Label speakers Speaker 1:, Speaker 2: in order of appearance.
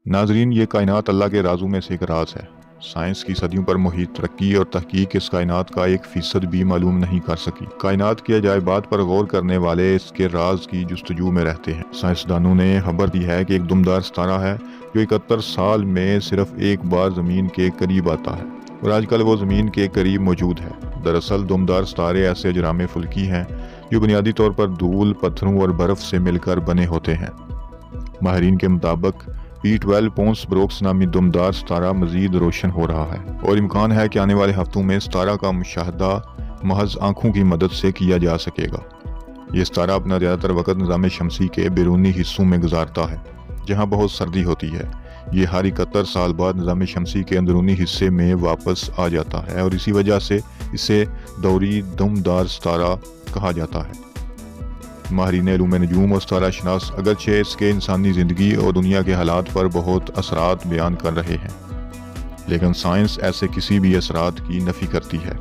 Speaker 1: ناظرین، یہ کائنات اللہ کے رازوں میں سے ایک راز ہے۔ سائنس کی صدیوں پر محیط ترقی اور تحقیق اس کائنات کا 1% بھی معلوم نہیں کر سکی۔ کائنات کی عجائبات پر غور کرنے والے اس کے راز کی جستجو میں رہتے ہیں۔ سائنسدانوں نے خبر دی ہے کہ ایک دمدار ستارہ ہے جو 71 سال میں صرف ایک بار زمین کے قریب آتا ہے، اور آج کل وہ زمین کے قریب موجود ہے۔ دراصل دمدار ستارے ایسے اجرام فلکی ہیں جو بنیادی طور پر دھول، پتھروں اور برف سے مل کر بنے ہوتے ہیں۔ ماہرین کے مطابق P12 پونس بروکس نامی دمدار ستارہ مزید روشن ہو رہا ہے، اور امکان ہے کہ آنے والے ہفتوں میں ستارہ کا مشاہدہ محض آنکھوں کی مدد سے کیا جا سکے گا۔ یہ ستارہ اپنا زیادہ تر وقت نظام شمسی کے بیرونی حصوں میں گزارتا ہے، جہاں بہت سردی ہوتی ہے۔ یہ ہر 71 سال بعد نظام شمسی کے اندرونی حصے میں واپس آ جاتا ہے، اور اسی وجہ سے اسے دوری دمدار ستارہ کہا جاتا ہے۔ ماہرین علوم نجوم اور ستارہ شناس اگرچہ اس کے انسانی زندگی اور دنیا کے حالات پر بہت اثرات بیان کر رہے ہیں، لیکن سائنس ایسے کسی بھی اثرات کی نفی کرتی ہے۔